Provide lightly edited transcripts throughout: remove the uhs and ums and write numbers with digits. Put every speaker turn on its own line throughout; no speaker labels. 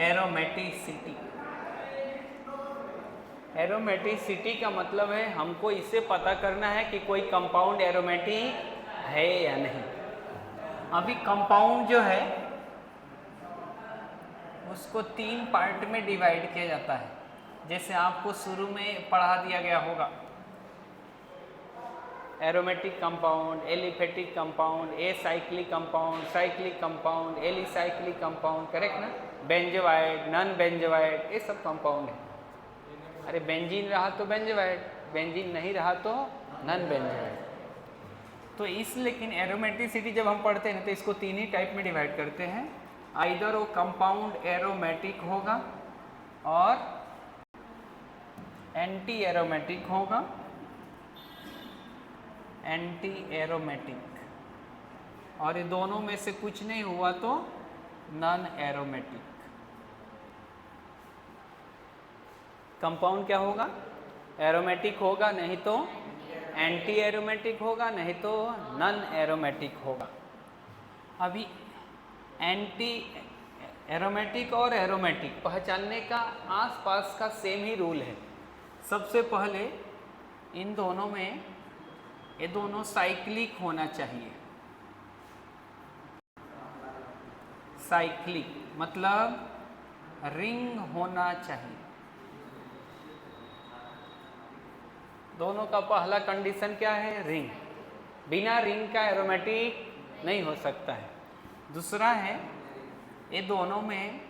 Aromaticity. Aromaticity का मतलब है हमको इससे पता करना है कि कोई कंपाउंड एरोमेटिक है या नहीं। अभी कंपाउंड जो है उसको 3 पार्ट में डिवाइड किया जाता है, जैसे आपको शुरू में पढ़ा दिया गया होगा। Aromatic compound, aliphatic compound, acyclic compound, cyclic compound, alicyclic compound, correct ना। बेंजोआइड, नॉन बेंजोआइड, ये सब कंपाउंड है। अरे बेंजीन रहा तो बेंजोआइड, बेंजीन नहीं रहा तो नॉन बेंजोआइड। तो इस लेकिन एरोमेटिसिटी जब हम पढ़ते हैं तो इसको 3 ही टाइप में डिवाइड करते हैं। आइदर वो कंपाउंड एरोमेटिक होगा और एंटी एरोमेटिक होगा, एंटी एरोमेटिक, और ये दोनों में से कुछ नहीं हुआ तो नॉन एरोमेटिक। कंपाउंड क्या होगा? एरोमेटिक होगा, नहीं तो एंटी एरोमेटिक होगा, नहीं तो नॉन एरोमेटिक होगा। अभी एंटी एरोमेटिक और एरोमेटिक पहचानने का आसपास का सेम ही रूल है। सबसे पहले इन दोनों में ये दोनों साइक्लिक होना चाहिए। साइक्लिक मतलब रिंग होना चाहिए। दोनों का पहला कंडीशन क्या है? रिंग। बिना रिंग का एरोमेटिक नहीं हो सकता है। दूसरा है ये दोनों में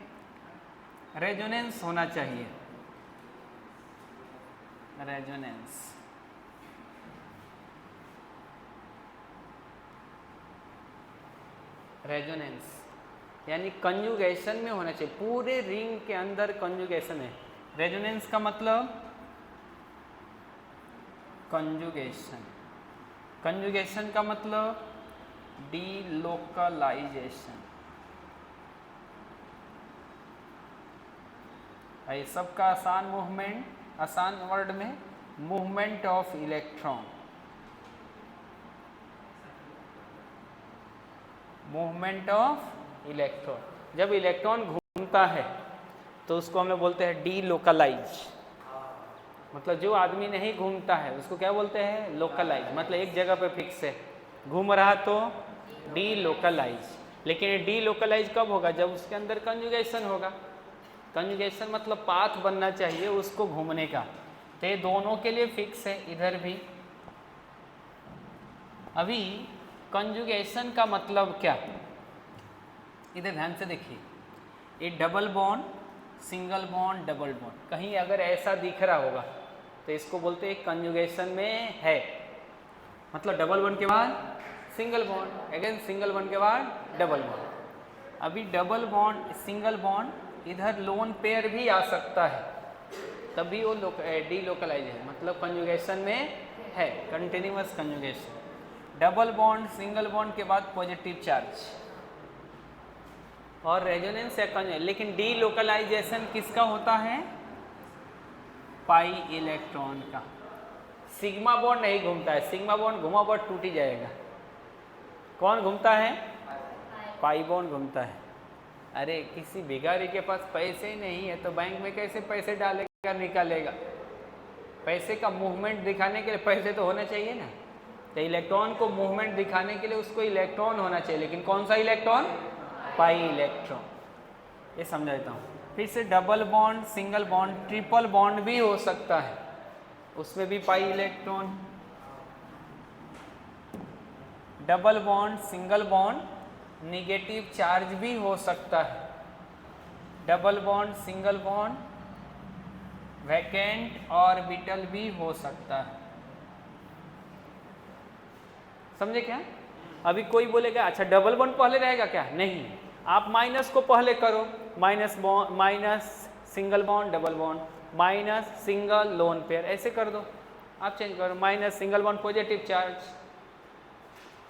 रेजोनेंस होना चाहिए। रेजोनेंस, रेजोनेंस यानी कंजुगेशन में होना चाहिए। पूरे रिंग के अंदर कंजुगेशन है। रेजोनेंस का मतलब कंजुगेशन, कंजुगेशन का मतलब डीलोकलाइजेशन। ये सबका आसान मूवमेंट, आसान वर्ड में movement of electron. Movement of electron, जब इलेक्ट्रॉन घूमता है तो उसको हम लोग बोलते हैं डीलोकलाइज। मतलब जो आदमी नहीं घूमता है उसको क्या बोलते हैं? लोकलाइज, मतलब एक जगह पे फिक्स है। घूम रहा तो डीलोकलाइज। लेकिन ये डीलोकलाइज कब होगा? जब उसके अंदर कंजुगेशन होगा। कंजुगेशन मतलब पाथ बनना चाहिए उसको घूमने का। तो ये दोनों के लिए फिक्स है, इधर भी। अभी कंजुगेशन का मतलब क्या? इधर ध्यान से देखिए, ये double bond, single bond, double bond, कहीं अगर ऐसा दिख रहा होगा तो इसको बोलते हैं कंजुगेशन में है। मतलब डबल बॉन्ड के बाद single bond, again single bond के बाद डबल बॉन्ड। अभी डबल बॉन्ड, सिंगल बॉन्ड, इधर लोन पेयर भी आ सकता है, तभी वो डीलोकलाइज है, मतलब कंजुगेशन में है, continuous conjugation. Double bond, single bond के बाद पॉजिटिव चार्ज और रेजोनेंस या कंजुगेशन। लेकिन डीलोकलाइजेशन किसका होता है? पाई इलेक्ट्रॉन का। सिग्मा बॉन्ड नहीं घूमता है। सिग्मा बॉन्ड घुमा बॉन्ड टूट ही जाएगा। कौन घूमता है? पाई बॉन्ड घूमता है। अरे किसी भिखारी के पास पैसे ही नहीं है तो बैंक में कैसे पैसे डालेगा, निकालेगा? पैसे का मूवमेंट दिखाने के लिए पैसे तो होना चाहिए ना। तो इलेक्ट्रॉन को मूवमेंट दिखाने के लिए उसको इलेक्ट्रॉन होना चाहिए, लेकिन कौन सा इलेक्ट्रॉन? Pi electron. ये समझा देता हूँ फिर से। Double bond, single bond, triple bond भी हो सकता है, उसमें भी pi electron. Double bond, single bond, negative charge भी हो सकता है। Double bond, single bond, vacant orbital भी हो सकता है। समझे क्या? अभी कोई बोलेगा अच्छा डबल बॉन्ड पहले रहेगा क्या? नहीं, आप माइनस को पहले करो। Minus bond, minus single bond, double bond, minus single lone pair, ऐसे कर दो। आप चेंज करो, minus single bond, positive charge.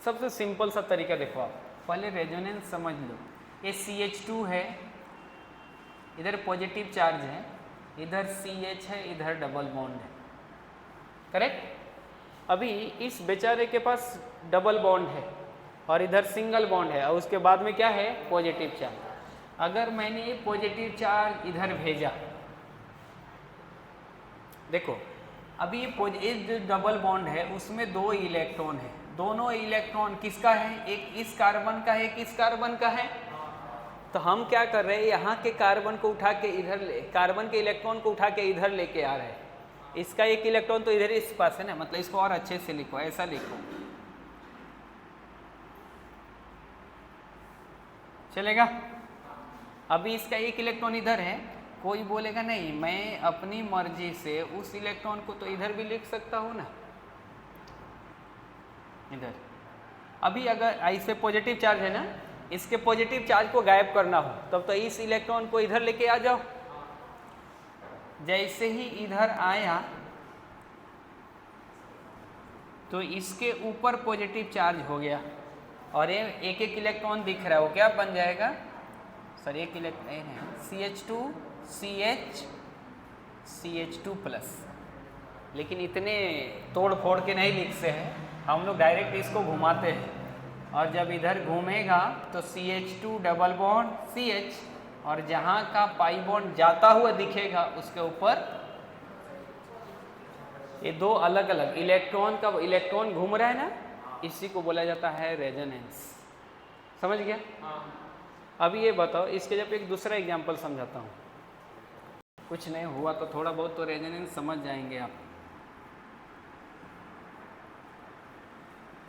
सबसे सिंपल सा तरीका देखो आप। पहले रेजोनेंस समझ लो। ये CH2 है, इधर पॉजिटिव चार्ज है, इधर CH है, इधर डबल बॉन्ड है, करेक्ट। अभी इस बेचारे के पास डबल बॉन्ड है और इधर सिंगल बॉन्ड है और उसके बाद में क्या है? Positive charge. अगर मैंने ये पॉजिटिव चार्ज इधर भेजा, देखो अभी ये जो डबल बॉन्ड है उसमें 2 इलेक्ट्रॉन है, दोनों इलेक्ट्रॉन किसका है, एक इस कार्बन का है, एक इस कार्बन का है। तो हम क्या कर रहे हैं, यहाँ के कार्बन को उठा के इधर, कार्बन के इलेक्ट्रॉन को उठा के इधर लेके आ रहे हैं। इसका एक इलेक्ट्रॉन तो इधर इस पास है ना, मतलब इसको और अच्छे से लिखो, ऐसा लिखो, चलेगा। अभी इसका एक इलेक्ट्रॉन इधर है, कोई बोलेगा नहीं मैं अपनी मर्जी से उस इलेक्ट्रॉन को तो इधर भी लिख सकता हूँ ना, इधर। अभी अगर ऐसे पॉजिटिव चार्ज है ना, इसके पॉजिटिव चार्ज को गायब करना हो तब तो इस इलेक्ट्रॉन को इधर लेके आ जाओ। जैसे ही इधर आया तो इसके ऊपर पॉजिटिव चार्ज हो गया और ये एक एक इलेक्ट्रॉन दिख रहा है, वो क्या बन जाएगा, सर एक इलेक्ट्रॉन CH2 CH2 प्लस। लेकिन इतने तोड़ फोड़ के नहीं लिखते हैं हम लोग, डायरेक्ट इसको घुमाते हैं और जब इधर घूमेगा तो CH2 डबल बॉन्ड CH, और जहाँ का पाई बॉन्ड जाता हुआ दिखेगा उसके ऊपर ये 2 अलग अलग इलेक्ट्रॉन का इलेक्ट्रॉन घूम रहा है ना, इसी को बोला जाता है रेजोनेंस। समझ गया? अभी ये बताओ, इसके जब एक दूसरा एग्जांपल समझाता हूँ, कुछ नहीं हुआ तो थोड़ा बहुत तो रेजोनेंस समझ जाएंगे आप।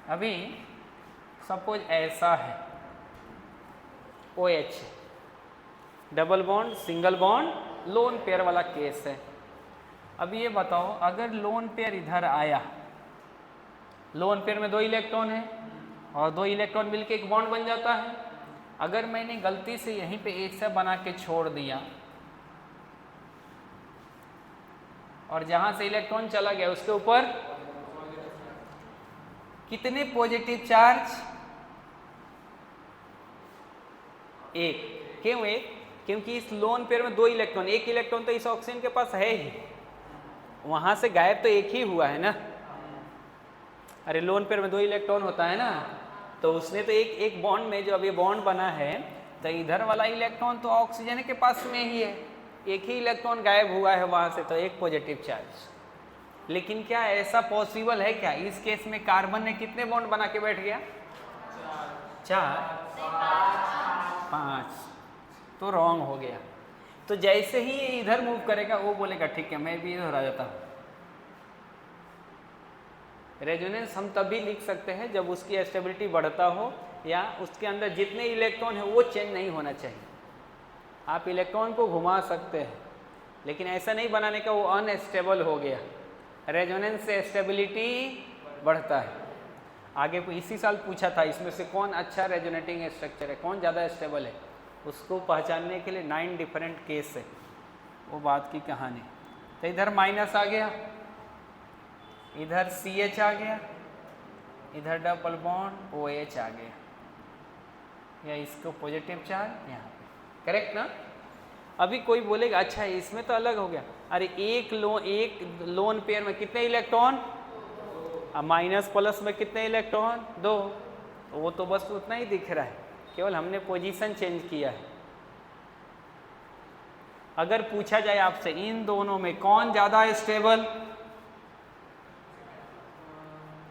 अभी सपोज ऐसा है OH double bond single bond lone pair वाला केस है। अब ये बताओ अगर लोन पेयर इधर आया, लोन पेयर में 2 इलेक्ट्रॉन है और 2 इलेक्ट्रॉन मिलके एक बॉन्ड बन जाता है। अगर मैंने गलती से यहीं पे एक सा बना के छोड़ दिया और जहां से इलेक्ट्रॉन चला गया उसके ऊपर कितने पॉजिटिव चार्ज, एक। क्यों एक? क्योंकि इस लोन पेयर में 2 इलेक्ट्रॉन, एक इलेक्ट्रॉन तो इस ऑक्सीजन के पास है ही, वहां से गायब तो एक ही हुआ है ना। अरे लोन पेयर में 2 इलेक्ट्रॉन होता है ना, तो उसने तो एक बॉन्ड में जो अभी बॉन्ड बना है तो इधर वाला इलेक्ट्रॉन तो ऑक्सीजन के पास में ही है, एक ही इलेक्ट्रॉन गायब हुआ है वहां से, तो एक पॉजिटिव चार्ज। लेकिन क्या ऐसा पॉसिबल है क्या? इस केस में कार्बन ने कितने बॉन्ड बना के बैठ गया? 4 5, तो रॉन्ग हो गया। तो जैसे ही ये इधर मूव करेगा वो बोलेगा ठीक है मैं भी इधर आ जाता हूँ। रेजोनेंस हम तभी लिख सकते हैं जब उसकी स्टेबिलिटी बढ़ता हो या उसके अंदर जितने इलेक्ट्रॉन है वो चेंज नहीं होना चाहिए। आप इलेक्ट्रॉन को घुमा सकते हैं लेकिन ऐसा नहीं बनाने का वो अनस्टेबल हो गया। रेजोनेंस से स्टेबिलिटी बढ़ता है। आगे इसी साल पूछा था इसमें से कौन अच्छा रेजोनेटिंग स्ट्रक्चर है, कौन ज़्यादा स्टेबल है, उसको पहचानने के लिए 9 डिफरेंट केस है, वो बात की कहानी। तो इधर माइनस आ गया, इधर CH आ गया, इधर डबल बॉन्ड OH आ गया, या इसको पॉजिटिव चार्ज यहाँ पे, करेक्ट ना। अभी कोई बोलेगा अच्छा इसमें तो अलग हो गया, अरे एक लोन पेयर में कितने इलेक्ट्रॉन, माइनस प्लस में कितने इलेक्ट्रॉन, 2, वो तो बस उतना ही दिख रहा है, केवल हमने पोजीशन चेंज किया है। अगर पूछा जाए आपसे इन दोनों में कौन ज़्यादा स्टेबल,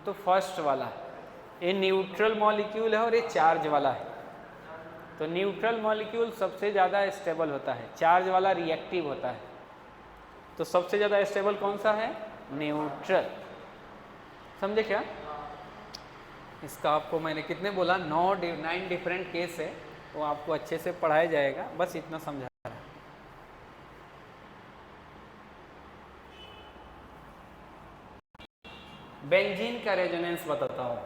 तो फर्स्ट वाला, ये न्यूट्रल मॉलिक्यूल है और ये चार्ज वाला है, तो न्यूट्रल मॉलिक्यूल सबसे ज़्यादा स्टेबल होता है, चार्ज वाला रिएक्टिव होता है। तो सबसे ज़्यादा स्टेबल कौन सा है? न्यूट्रल। समझे क्या? इसका आपको मैंने कितने बोला, 9 डिफरेंट केस है, वो आपको अच्छे से पढ़ाया जाएगा, बस इतना समझा रहा है। बेंजीन का रेजोनेंस बताता हूँ।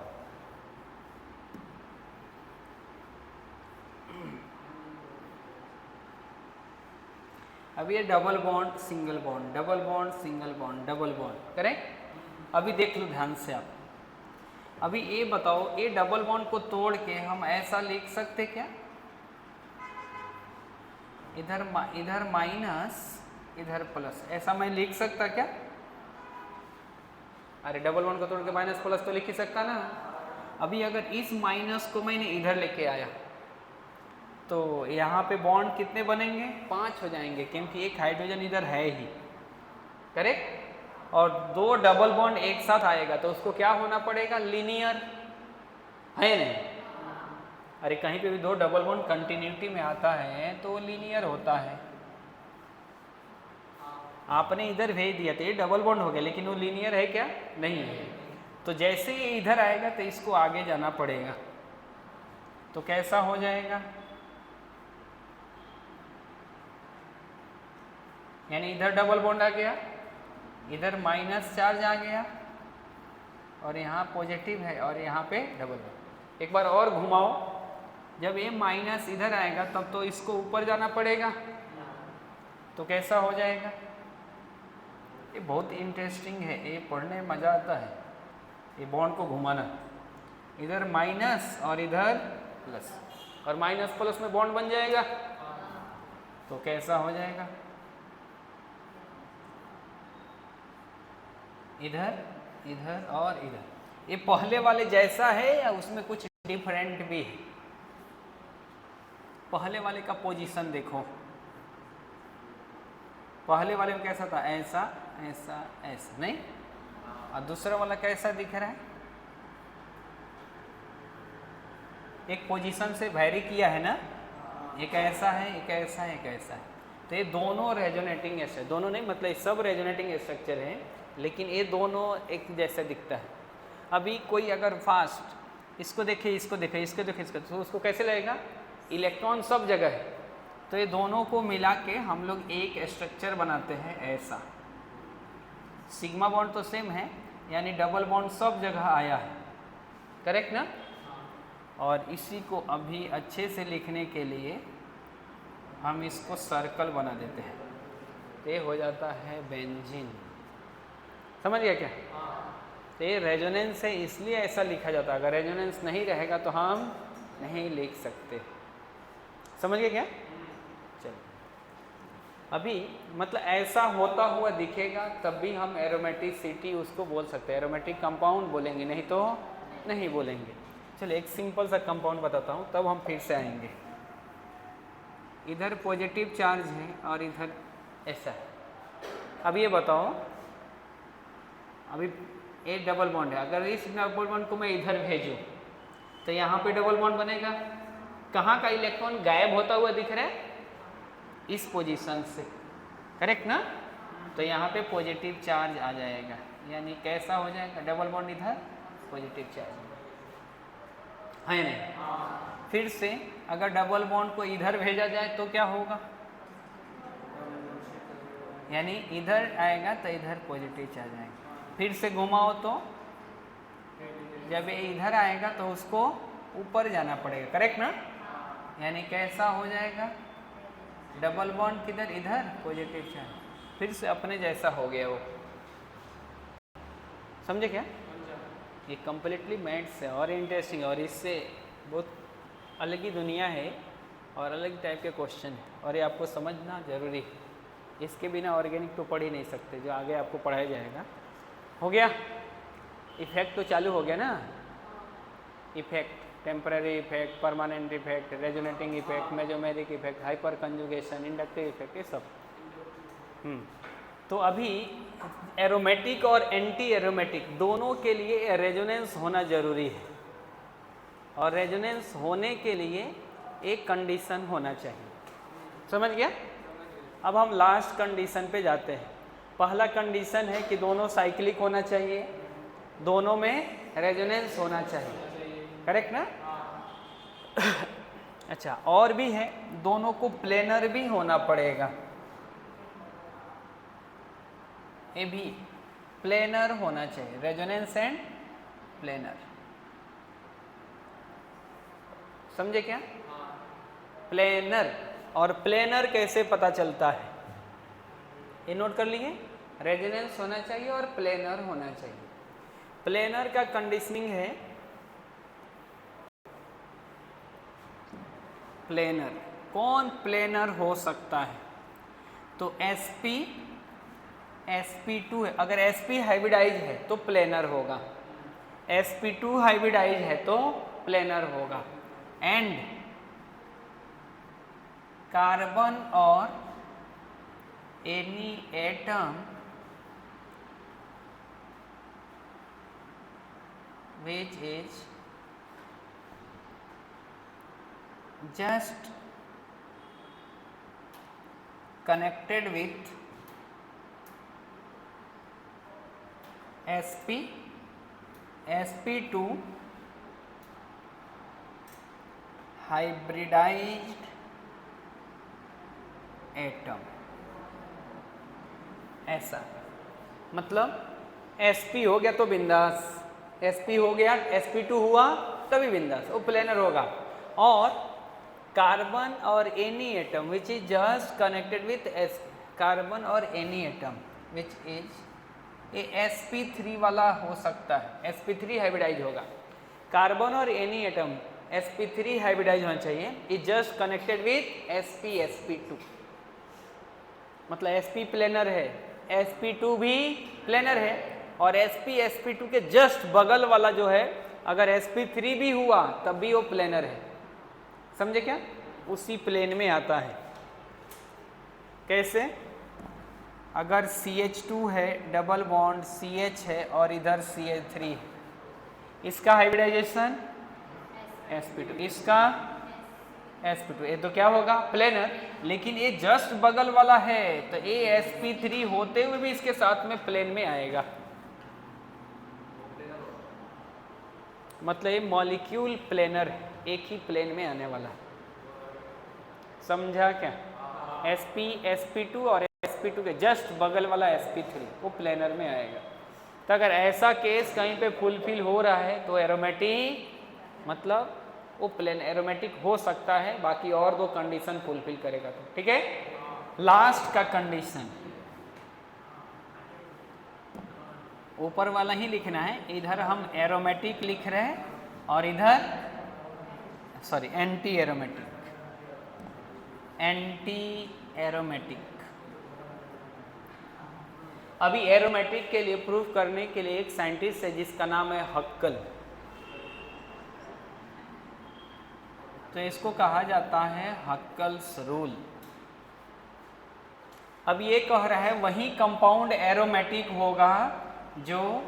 अभी ये double bond single bond, double bond single bond, double bond, correct. अभी देख लो ध्यान से आप, अभी ये बताओ ये डबल बॉन्ड को तोड़ के हम ऐसा लिख सकते क्या, इधर माइनस इधर प्लस, ऐसा मैं लिख सकता क्या? अरे डबल बॉन्ड को तोड़ के माइनस प्लस तो लिख ही सकता ना। अभी अगर इस माइनस को मैंने इधर लेके आया तो तो यहाँ पे बॉन्ड कितने बनेंगे? 5 हो जाएंगे, क्योंकि एक हाइड्रोजन इधर है ही, करेक्ट। और 2 डबल बॉन्ड एक साथ आएगा तो उसको क्या होना पड़ेगा? लीनियर, है नहीं? अरे कहीं पे भी 2 डबल बॉन्ड कंटिन्यूटी में आता है तो वो लीनियर होता है। आपने इधर भेज दिया तो ये डबल बॉन्ड हो गया, लेकिन वो लीनियर है क्या? नहीं है। तो जैसे ये इधर आएगा तो इसको आगे जाना पड़ेगा, तो कैसा हो जाएगा? यानी इधर डबल बॉन्ड आ गया, इधर माइनस चार्ज आ गया, और यहाँ पॉजिटिव है और यहाँ पे डबल बॉन्ड। एक बार और घुमाओ, जब ये माइनस इधर आएगा तब तो इसको ऊपर जाना पड़ेगा, तो कैसा हो जाएगा? ये बहुत इंटरेस्टिंग है, ये पढ़ने में मज़ा आता है। ये बॉन्ड को घुमाना, इधर माइनस और इधर प्लस, और माइनस प्लस में बॉन्ड बन जाएगा, तो कैसा हो जाएगा? इधर, इधर और इधर। ये पहले वाले जैसा है या उसमें कुछ डिफरेंट भी है? पहले वाले का पोजीशन देखो, पहले वाले में कैसा था? ऐसा ऐसा ऐसा, नहीं? और दूसरा वाला कैसा दिख रहा है? एक पोजीशन से वैरी किया है ना, एक ऐसा है, एक ऐसा है, एक ऐसा है। तो ये दोनों रेजोनेटिंग स्ट्रक्चर, दोनों नहीं मतलब सब रेजोनेटिंग स्ट्रक्चर है, लेकिन ये दोनों एक जैसा दिखता है। अभी कोई अगर फास्ट इसको देखे, इसको देखे, इसको देखे, इसको, तो उसको कैसे लगेगा? इलेक्ट्रॉन सब जगह है, तो ये दोनों को मिला के हम लोग एक स्ट्रक्चर बनाते हैं ऐसा। सिग्मा बॉन्ड तो सेम है, यानी डबल बॉन्ड सब जगह आया है, करेक्ट ना? और इसी को अभी अच्छे से लिखने के लिए हम इसको सर्कल बना देते हैं, ये हो जाता है बेंजीन। समझ गया क्या? तो ये रेजोनेंस है, इसलिए ऐसा लिखा जाता है। अगर रेजोनेंस नहीं रहेगा तो हम नहीं लिख सकते। समझ गए क्या? चलो, अभी मतलब ऐसा होता हुआ दिखेगा तब भी हम एरोमेटिसिटी उसको बोल सकते हैं, एरोमेटिक कंपाउंड बोलेंगे, नहीं तो नहीं बोलेंगे। चलो एक सिंपल सा कंपाउंड बताता हूँ, तब हम फिर से आएंगे। इधर पॉजिटिव चार्ज है और इधर ऐसा है। अब ये बताओ, अभी एक डबल बॉन्ड है, अगर इस डबल बॉन्ड को मैं इधर भेजूँ तो यहाँ पे डबल बॉन्ड बनेगा। कहाँ का इलेक्ट्रॉन गायब होता हुआ दिख रहा है? इस पोजीशन से, करेक्ट ना? तो यहाँ पे पॉजिटिव चार्ज आ जाएगा, यानी कैसा हो जाएगा? डबल बॉन्ड इधर, पॉजिटिव चार्ज है नहीं? फिर से अगर डबल बॉन्ड को इधर भेजा जाए तो क्या होगा? यानी इधर आएगा तो इधर पॉजिटिव चार्ज आएगा। फिर से घुमाओ तो जब ये इधर आएगा तो उसको ऊपर जाना पड़ेगा, करेक्ट ना? यानी कैसा हो जाएगा? डबल बॉन्ड किधर? इधर, पॉजिटिव चार्ज। फिर से अपने जैसा हो गया वो। समझे क्या? ये कम्प्लीटली मैथ्स है और इंटरेस्टिंग है, और इससे बहुत अलग ही दुनिया है और अलग टाइप के क्वेश्चन है, और ये आपको समझना जरूरी है। इसके बिना ऑर्गेनिक तो पढ़ ही नहीं सकते, जो आगे आपको पढ़ाया जाएगा। हो गया? इफेक्ट तो चालू हो गया ना? Effect, temporary effect, permanent effect, resonating effect, mesomeric effect, hyper conjugation, inductive effect, ये सब। तो अभी एरोमेटिक और एंटी एरोमेटिक दोनों के लिए रेजोनेंस होना जरूरी है, और रेजोनेंस होने के लिए एक कंडीशन होना चाहिए। समझ गया? अब हम लास्ट कंडीशन पे जाते हैं। पहला कंडीशन है कि दोनों साइक्लिक होना चाहिए, दोनों में रेजोनेंस होना चाहिए, करेक्ट ना? अच्छा, और भी है, दोनों को प्लेनर भी होना पड़ेगा। ये भी प्लेनर होना चाहिए, रेजोनेंस एंड प्लेनर। समझे क्या? प्लेनर और प्लेनर कैसे पता चलता है, ये नोट कर लिए। रेजोनेंस होना चाहिए और प्लेनर होना चाहिए। प्लेनर का कंडीशनिंग है, प्लेनर कौन प्लेनर हो सकता है? तो sp2 है, अगर sp हाइब्रिडाइज है तो प्लेनर होगा, sp2 हाइब्रिडाइज है तो प्लेनर होगा। एंड कार्बन और any atom which is just connected with sp2 hybridized atom. ऐसा मतलब sp हो गया तो बिंदास, sp हो गया, sp2 हुआ तभी बिंदास, वो प्लेनर होगा। और कार्बन और any atom which is just connected with carbon और एनी एटम विच इज ये sp3 वाला हो सकता है, sp3 हाइब्रिडाइज होगा। कार्बन और एनी एटम sp3 हाइब्रिडाइज होना चाहिए, is just connected with sp2, मतलब sp प्लेनर है, sp2 भी प्लेनर है, और sp2 के जस्ट बगल वाला जो है अगर sp3 भी हुआ तब भी वो प्लेनर है। समझे क्या? उसी प्लेन में आता है। कैसे? अगर CH2 है, डबल बॉन्ड CH है और इधर CH3 है, इसका हाइब्रिडाइजेशन sp2, इसका sp2, ये तो क्या होगा? प्लेनर। लेकिन ये जस्ट बगल वाला है तो ये sp3 होते हुए भी इसके साथ में प्लेन में आएगा, मतलब ये मॉलिक्यूल प्लेनर है, एक ही प्लेन में आने वाला। समझा क्या? sp2 और sp2 के जस्ट बगल वाला sp3 वो प्लेनर में आएगा। तो अगर ऐसा केस कहीं पे फुलफिल हो रहा है तो एरोमेटिक, मतलब वो प्लेन एरोमेटिक हो सकता है, बाकी और दो कंडीशन फुलफिल करेगा तो ठीक है। लास्ट का कंडीशन ऊपर वाला ही लिखना है, इधर हम एरोमेटिक लिख रहे हैं और इधर sorry anti aromatic, anti aromatic. अभी एरोमेटिक के लिए प्रूफ करने के लिए एक साइंटिस्ट है जिसका नाम है हक्कल, तो इसको कहा जाता है हक्कल्स रूल। अब ये कह रहा है वही कंपाउंड एरोमेटिक होगा जो,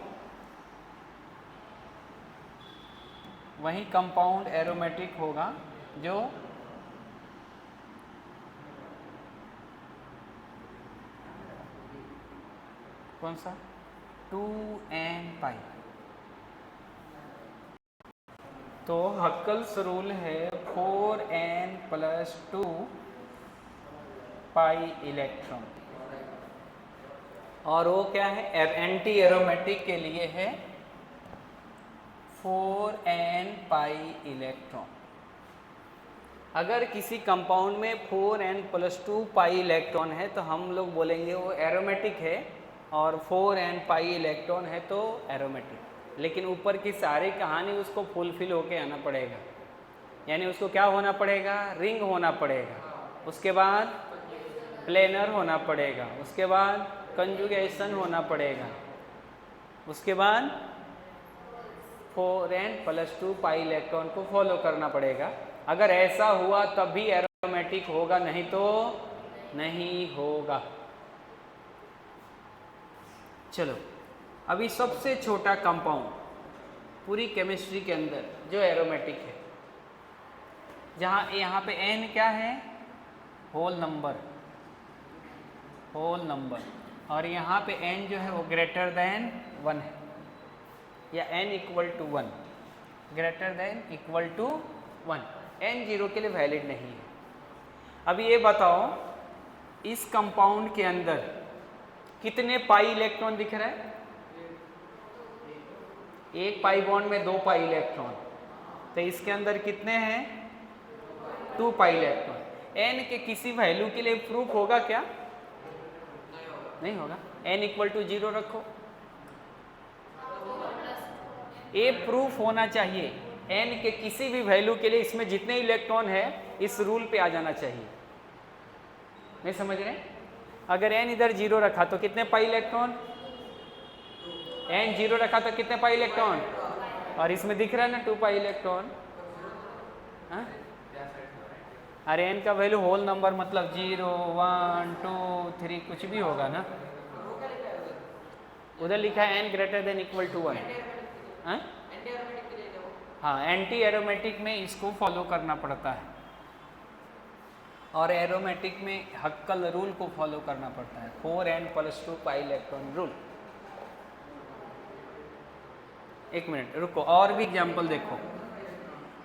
वही कंपाउंड एरोमेटिक होगा जो कौन सा 2n पाई। तो हक्कल्स रूल है 4n + 2 पाई इलेक्ट्रॉन, और वो क्या है? एंटी एरोमेटिक के लिए है 4n पाई इलेक्ट्रॉन। अगर किसी कंपाउंड में 4n + 2 पाई इलेक्ट्रॉन है तो हम लोग बोलेंगे वो एरोमेटिक है, और 4n पाई इलेक्ट्रॉन है तो एरोमेटिक। लेकिन ऊपर की सारी कहानी उसको फुलफिल होके आना पड़ेगा, यानी उसको क्या होना पड़ेगा? रिंग होना पड़ेगा, उसके बाद प्लेनर होना पड़ेगा, उसके बाद कंजुगेशन होना पड़ेगा, उसके बाद 4n + 2 पाई इलेक्ट्रॉन को फॉलो करना पड़ेगा। अगर ऐसा हुआ तब भी एरोमेटिक होगा, नहीं तो नहीं होगा। चलो अभी सबसे छोटा कंपाउंड पूरी केमिस्ट्री के अंदर जो एरोमेटिक है, जहाँ यहाँ पे n क्या है? होल नंबर, होल नंबर, और यहाँ पे n जो है वो ग्रेटर देन 1 है, या n = 1, greater than equal to 1, n 0 के लिए वैलिड नहीं है। अभी ये बताओ इस कंपाउंड के अंदर कितने पाई इलेक्ट्रॉन दिख रहा है? एक पाई बॉन्ड में 2 पाई इलेक्ट्रॉन, तो इसके अंदर कितने हैं? 2 पाई इलेक्ट्रॉन। n के किसी वैल्यू के लिए प्रूफ होगा क्या? नहीं होगा। n = 0 रखो, ये प्रूफ होना चाहिए। n के किसी भी वैल्यू के लिए इसमें जितने इलेक्ट्रॉन है इस रूल पे आ जाना चाहिए। नहीं समझ रहे? अगर n इधर 0 रखा तो कितने पाई इलेक्ट्रॉन? n 0 रखा तो कितने पाई इलेक्ट्रॉन? और इसमें दिख रहा है ना 2 पाई इलेक्ट्रॉन। अरे एन का वैल्यू होल नंबर मतलब 0 1 2 3 कुछ भी होगा ना। उधर लिखा है n greater than equal to 1। हाँ, एंटी एरोमेटिक में इसको फॉलो करना पड़ता है और एरोमेटिक में हक्कल रूल को फॉलो करना पड़ता है, 4n+2 पाई इलेक्ट्रॉन रूल। एक मिनट रुको, और भी एग्जाम्पल देखो।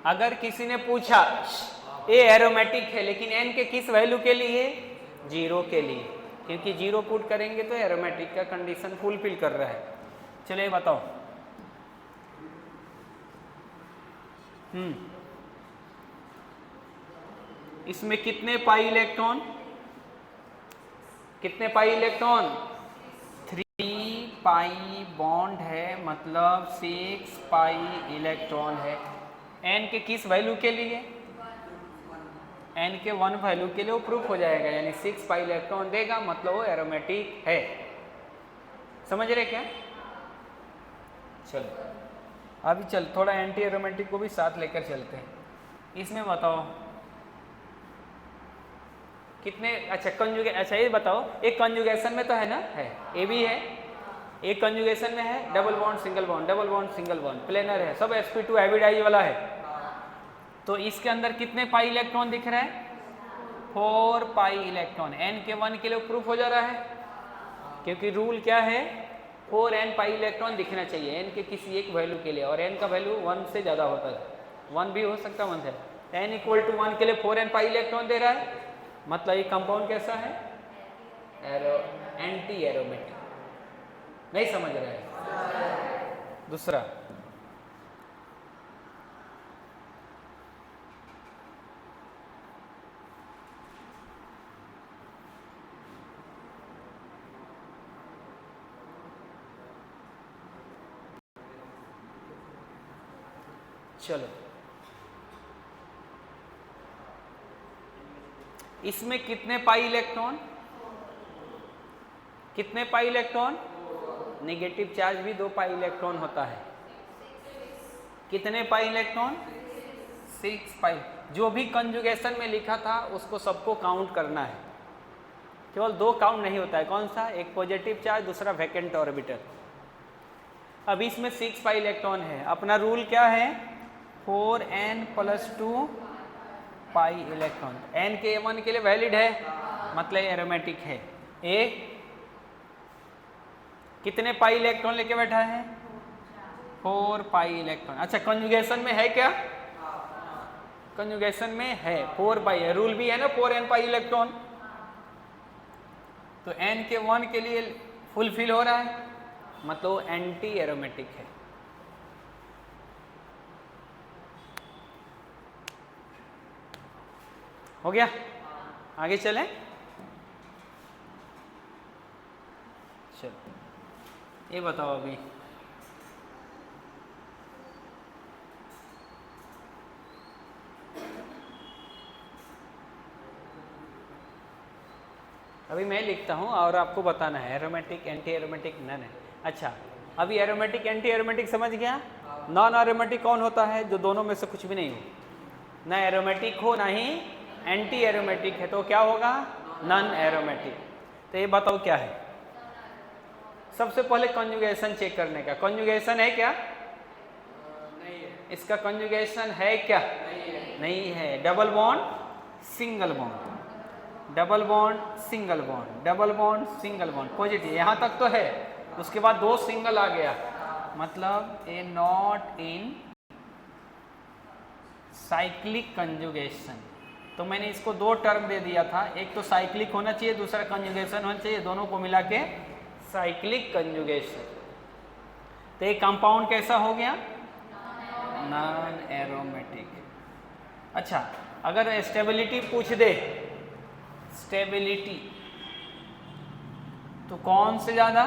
अगर किसी ने पूछा ए एरोमेटिक है लेकिन एन के किस वैल्यू के लिए? 0 के लिए, क्योंकि 0 पुट करेंगे तो एरोमेटिक का कंडीशन फुलफिल कर रहा है। चलिए बताओ। इसमें कितने पाई इलेक्ट्रॉन? कितने पाई इलेक्ट्रॉन? 3 पाई बॉन्ड है, मतलब 6 पाई इलेक्ट्रॉन है। एन के किस वैल्यू के लिए? एन के 1 वैल्यू के लिए वो प्रूफ हो जाएगा, यानी 6 पाई इलेक्ट्रॉन देगा, मतलब वो एरोमेटिक है। समझ रहे क्या? चलो अभी चल थोड़ा एंटी एरोमेटिक को भी साथ लेकर चलते हैं। इसमें बताओ कितने, अच्छा अच्छा ये बताओ, एक कंजुगेशन में तो है ना, है, ए भी है, एक कंजुगेशन में है, double bond single bond, double bond single bond, planar है, सब sp2 हाइब्रिडाइज वाला है। तो इसके अंदर कितने पाई इलेक्ट्रॉन दिख रहा है? 4 पाई इलेक्ट्रॉन। n के 1 के लिए प्रूफ हो जा रहा है, क्योंकि रूल क्या है? 4n पाई इलेक्ट्रॉन दिखना चाहिए n के किसी एक वैल्यू के लिए, और n का वैल्यू 1 से ज़्यादा होता है, 1 भी हो सकता है 1 से। n = 1 के लिए 4n पाई इलेक्ट्रॉन दे रहा है, मतलब ये कंपाउंड कैसा है? Anti aromatic. नहीं समझ रहे हैं? दूसरा, चलो इसमें कितने पाई इलेक्ट्रॉन? कितने पाई इलेक्ट्रॉन? नेगेटिव चार्ज भी 2 पाई इलेक्ट्रॉन होता है। कितने पाई इलेक्ट्रॉन? 6 पाई। जो भी कंजुगेशन में लिखा था उसको सबको काउंट करना है, केवल 2 काउंट नहीं होता है। कौन सा? एक पॉजिटिव चार्ज, दूसरा वैकेंट ऑर्बिटल। अब इसमें 6 पाई इलेक्ट्रॉन है, अपना रूल क्या है? 4n+2 pi electron. n के 1 के लिए वैलिड है, मतलब एरोमेटिक है। ए कितने पाई इलेक्ट्रॉन लेके बैठा है? 4 पाई इलेक्ट्रॉन। अच्छा कंजुगेशन में है क्या? कंजुगेशन में है, 4 पाई है, रूल भी है ना 4n पाई इलेक्ट्रॉन। तो n के 1 के लिए फुलफिल हो रहा है, मतलब एंटी एरोमेटिक है। हो गया? आगे चलें। चलो ये बताओ अभी मैं लिखता हूँ और आपको बताना है एरोमेटिक, एंटी एरोमेटिक, नन है। अच्छा अभी एरोमेटिक एंटी एरोमेटिक समझ गया। नॉन एरोमेटिक कौन होता है? जो दोनों में से कुछ भी नहीं हो, ना एरोमेटिक हो ना ही एंटी एरोमेटिक है, तो क्या होगा? Non aromatic. तो ये बताओ क्या है? सबसे पहले कंजुगेशन चेक करने का। कंजुगेशन है क्या? नहीं है। इसका कंजुगेशन है क्या? नहीं है। Double bond single bond, double bond single bond, double bond single bond, positive, यहाँ तक तो है। उसके बाद 2 सिंगल आ गया, मतलब ए नॉट इन साइक्लिक कंजुगेशन। तो मैंने इसको 2 टर्म दे दिया था, एक तो साइक्लिक होना चाहिए, दूसरा कंजुगेशन होना चाहिए, दोनों को मिला के साइक्लिक कंजुगेशन। तो ये कंपाउंड कैसा हो गया? Non aromatic. अच्छा अगर स्टेबिलिटी पूछ दे, स्टेबिलिटी, तो कौन से ज्यादा?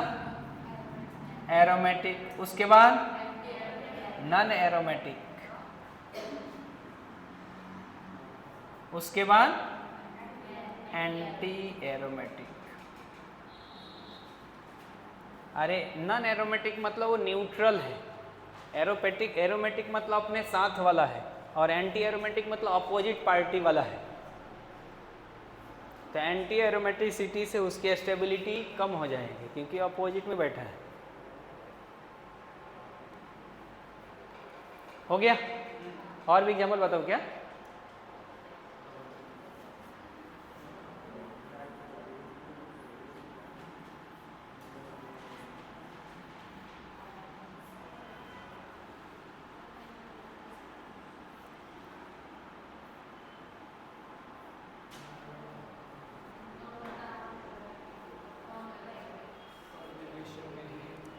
एरोमेटिक। उसके बाद नॉन एरोमेटिक, उसके बाद एंटी एरोमेटिक। अरे नॉन एरोमेटिक मतलब वो न्यूट्रल है, एरोमेटिक मतलब अपने साथ वाला है, और एंटी एरोमेटिक मतलब अपोजिट पार्टी वाला है। तो एंटी एरोमेटिसिटी से उसकी स्टेबिलिटी कम हो जाएगी क्योंकि अपोजिट में बैठा है। हो गया? और भी एग्जाम्पल बताओ क्या?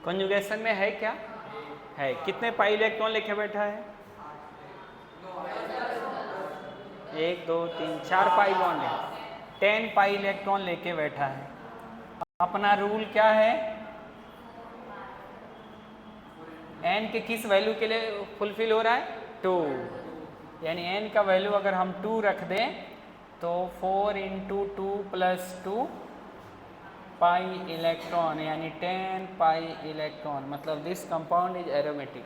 कंजुगेशन में है क्या? है। कितने पाई इलेक्ट्रॉन लेके बैठा है? 1 2 3 4 पाई बॉन्ड है। 10 पाई इलेक्ट्रॉन लेके बैठा है। अपना रूल क्या है? n के किस वैल्यू के लिए फुलफिल हो रहा है? 2। यानी n का वैल्यू अगर हम 2 रख दें तो 4 × 2 + 2 पाई इलेक्ट्रॉन यानी 10 पाई इलेक्ट्रॉन, मतलब दिस कंपाउंड इज एरोमेटिक।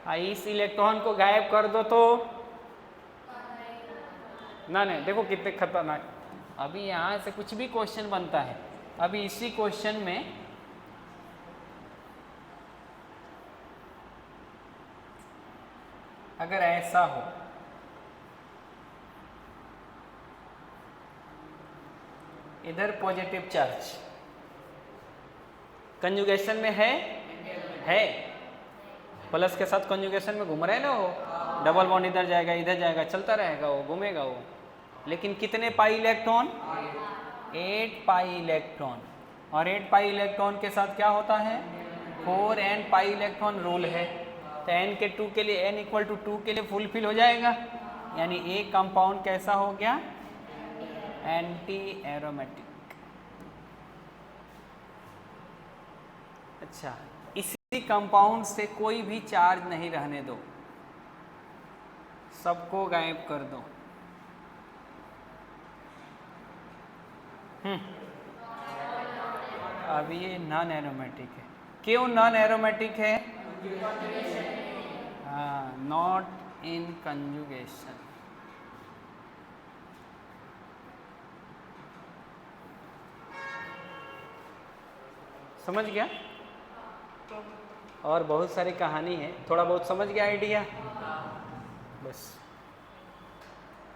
इस इलेक्ट्रॉन को गायब कर दो तो ना, नहीं देखो कितने खतरनाक। अभी यहाँ से कुछ भी क्वेश्चन बनता है। अभी इसी क्वेश्चन में अगर ऐसा हो, इधर पॉजिटिव चार्ज कंजुगेशन में है प्लस के साथ कंजुगेशन में घूम रहे हैं ना, वो डबल बॉन्ड इधर जाएगा इधर जाएगा, चलता रहेगा, वो घूमेगा वो। लेकिन कितने पाई इलेक्ट्रॉन? 8 pi electron. और 8 पाई इलेक्ट्रॉन के साथ क्या होता है? 4n पाई इलेक्ट्रॉन रूल है। तो n के 2 के लिए n = 2 के लिए फुलफिल हो जाएगा। यानी एक कंपाउंड कैसा हो गया? Anti aromatic. अच्छा, इसी कंपाउंड से कोई भी चार्ज नहीं रहने दो, सबको गायब कर दो। अब ये नॉन एरोमेटिक है। क्यों नॉन एरोमेटिक है? हाँ, नॉट इन कंजुगेशन। समझ गया? और बहुत सारी कहानी है, थोड़ा बहुत समझ गया आइडिया? बस।